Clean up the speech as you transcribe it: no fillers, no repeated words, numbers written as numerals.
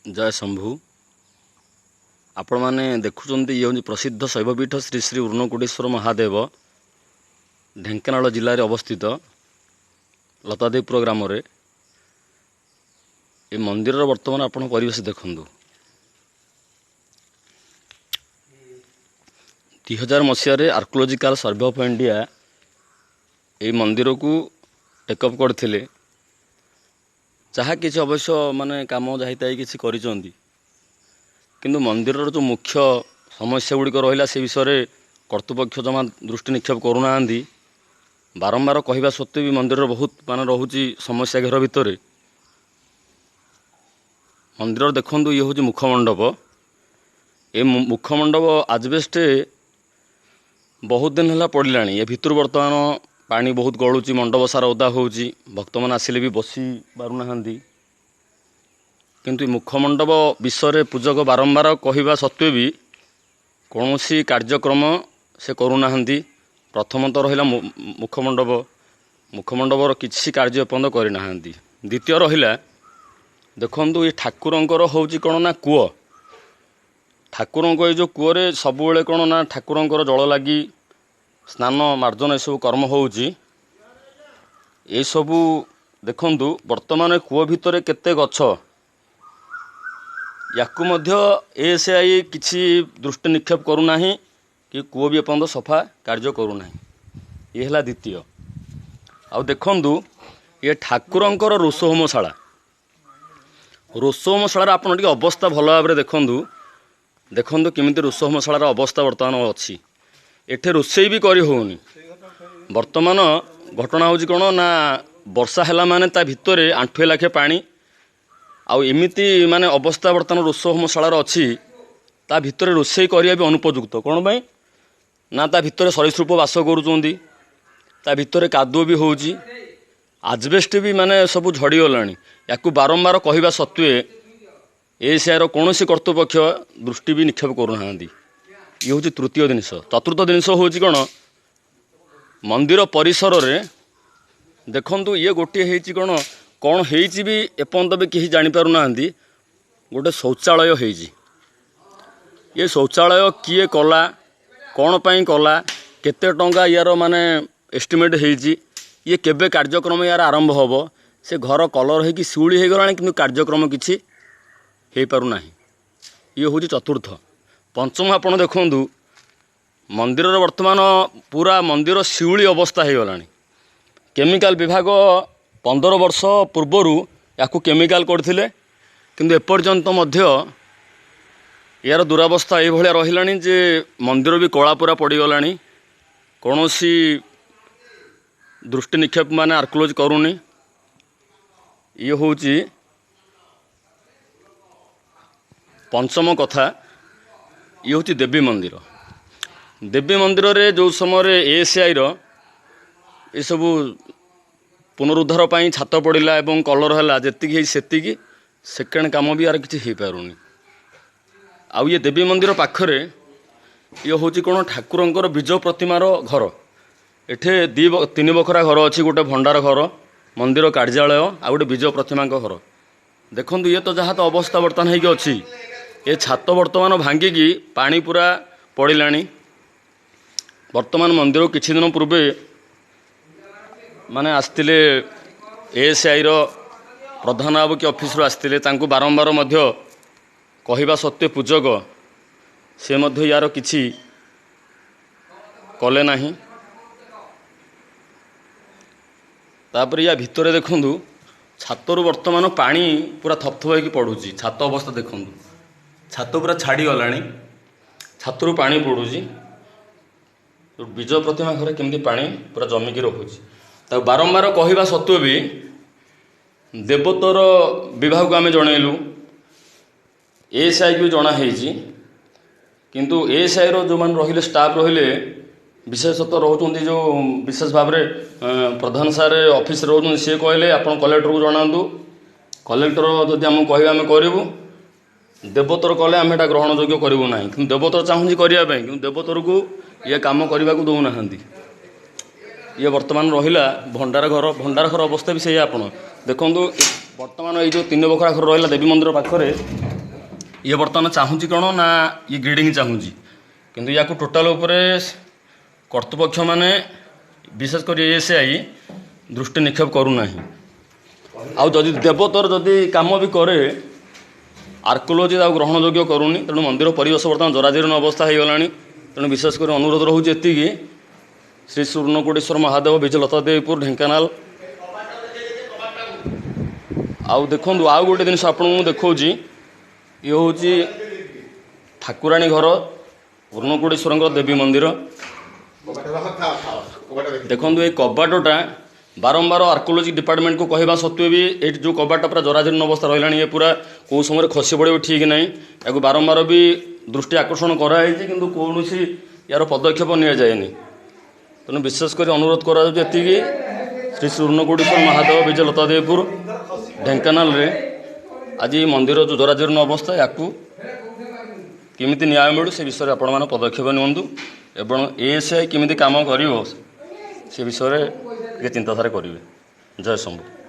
जय शंभु। आपण मैंने देखुं ये हूँ प्रसिद्ध शैवपीठ श्री श्री ऊर्णकोटेश्वर महादेव ढेंकानाल जिले में अवस्थित लतादेवपुर ग्राम रे ये मंदिर वर्तमान आपण परिवेश देखु 2000 मसीह आर्कोलोजिकल सर्वे ऑफ इंडिया ये मंदिर को टेकअप करते जहाँ किसी अवश्य माने काम जाता किसी करिसेंती किंतु मंदिर जो मुख्य समस्या गुड़िक रहा से विषय कर्तृपक्ष जमा दृष्टि निक्षेप करूना बारंबार कहवा सत्वे भी मंदिर बहुत मान रोचे समस्या घेर भितर मंदिर देखु ये हूँ मुखमंडप ये मुखमंडप आजबेस्ट बहुत दिन है पड़ा ये भितर बर्तमान पानी बहुत गलुची मंडप सारा ओदा होची भक्त मैंने आसिले भी बसी पारना किंतु मुखमंडप विषय पूजक बारंबार कहवा सत्वे भी कौन सी कार्यक्रम से करूना प्रथम तो रहा मुखमंडप मुखमंडपर किसी कार्य एपर्यंत करना द्वितीय रहा देखु ये ठाकुरंकर हूँ कौन ना कूଅ ठाकुरंक ये जो कूअरे सबुले कौन ना ठाकुरंकर जल लगी स्नान मार्जन ये सब कर्म होउची ये सबू देखंतु वर्तमान कूଅ भितर केते गछ याकू मध्य एएसआई किसी दृष्टि निक्षेप करूना कि कूଅ भी एपर्यंत सफा कार्य करूना ये है द्वितीय आउ देखंतु ये ठाकुरंकर रोषहोमशाला रोषहोमशाला आपन टिके अवस्था भल भाव देखंतु देखंतु केमिति रोषहोमशालार अवस्था वर्तमान अच्छी एठे रोषेई भी करी होउनी वर्तमान घटना होची कोन ना वर्षा हैला माने ता भितरे आंठुए लाखे पानी आउ एमिति माने अवस्था वर्तमान रोषहोमशालार अच्छी ता भितरे रोषेई करिया भी अनुपयुक्त कोन भाई ना ता भितरे सरीसृप वास करूचंदी ता भितरे कादुओ भी होउची आजबेस्ट भी माने सब झड़ी गलानी याकू बारंबार कहवा सत्वे एएसआईर कौन कर्तृपक्ष दृष्टि भी निक्षेप करूना ये हूँ तृतीय जिनस चतुर्थ जिनस हूँ कौन मंदिर परिसर रे देखंतु ये गोटे है कौन कौन है भी एपर्यंत भी कहीं जापर ना गोटे शौचालय है ये शौचालय किए कला कौन पाई कला केते टंका यार माने एस्टिमेट है ये केबे कार्यक्रम यार आरंभ हम से घर कलर है शिउली हो गला कि कार्यक्रम किसी हो पारना ये हूँ चतुर्थ पंचम आपड़ देखु मंदिर वर्तमान पूरा मंदिर शिउली अवस्था हो गला केमिकल विभाग 15 वर्ष पूर्वर या केमिकल करथिले किंतु एपर्यंत मध्य यार दुरावस्था ये भाया रहा जे मंदिर भी कला पूरा पड़गला कौन सी दृष्टि निक्षेप माने आर्कोलॉज करूनी ये हूँ पंचम कथा ये हूँ देवी मंदिर रे जो समय एएसआईर ये सबू पुनरुद्धार पर छात पड़ा और कलर है जी से सेकेंड कम भी यार किसी हो पारुनी आउ ये देवी मंदिर पाखरे ये हूँ कौन ठाकुरंकर बीज प्रतिमार घर एठे 3 बखरा घर अच्छी गोटे भंडार घर मंदिर कार्यालय आ गोटे बीज प्रतिमा घर देखु ये तो जहाँ तो अवस्था बर्तमान हो अच्छी ये छात वर्तमान भांगिकी पानी पूरा पड़ा वर्तमान मंदिर किछि दिन पूर्वे माने आसतिले एएसआईर प्रधान बाबू ऑफिस आसतिले तांको बारंबार मध्य कहवा सत्वे पूजक से मध्य यार किछि कले नाही तापर या भितर देखंतु छातर वर्तमान पानी पूरा थपथप होगी पड़ुची छात अवस्था देखंतु छात पूरा छाड़ी गलानी छातरू पानी पड़ुची बीज प्रतिमा घर केमती पानी पूरा जमिकी रखुची ताक बारंबार कहवा सत्वे भी देवोत्तर विभाग को आम जनइलु एएसआई भी जना किंतु एएसआईर जो मान रहिले स्टाफ रहिले विशेषतः रोचंती जो विशेष भाव में प्रधान सार ऑफिस रोचंती सी कहले आप कलेक्टर को जनातु कलेक्टर जदि आम कह आम करूँ देवोत्तर कले आम एटा ग्रहण योग्य करूँ ना कि देवोत्तर चाहूँगी करने कि देवोत्तर को ये कम करने को दौना ये वर्तमान रहा भंडार घर अवस्था भी से आप देखो वर्तमान ये जो 3 बखरा घर रहा देवी मंदिर पाखरे ये बर्तमान चाहूँगी कौन ना ये ग्रेडिंग चाहूँगी किंतु या टोटाल उपरे कर्तृपक्ष माने विशेषकर एएसआई दृष्टि निक्षेप करूना आदि देवतर जदि कम भी करे आर्कोलोजी ग्रहण योग्य करूनी तेणु मंदिर परिवेश बर्तमान जराजीर्ण अवस्था हो गला तेणु विशेषकर अनुरोध रोचे एति श्री स्वर्णकोटेश्वर महादेव विजय लतादेवीपुर ढेंकानाल आउ देखु आउ गोटे जिन आपको देखा ये हूँ ठाकुराणी घर पूर्णकोटेश्वर देवी मंदिर देखु ये कबाटा बारंबार आर्कोलोजी डिपार्टमेंट को कहवा सत्वे भी ये जो कबाटा पूरा जराजीर्ण अवस्था रहा ये पूरा कौ समय खसी पड़े ठीक ना या बारंबार भी दृष्टि आकर्षण कराई कि कौन यार पदक्षेप नि जाएनि तेणु विशेषकर अनुरोध कर श्री स्वर्णकोटेश्वर महादेव विजय लतादेवीपुर ढेंकानाल रे आज मंदिर जो जराजीर्ण अवस्था या केमिति न्याय मिलू से विषय आपण मैंने पदक्षेप नियंतु एवं एएसआई केमिति काम कर से विषय चिंताधारा करेंगे। जय शंभु।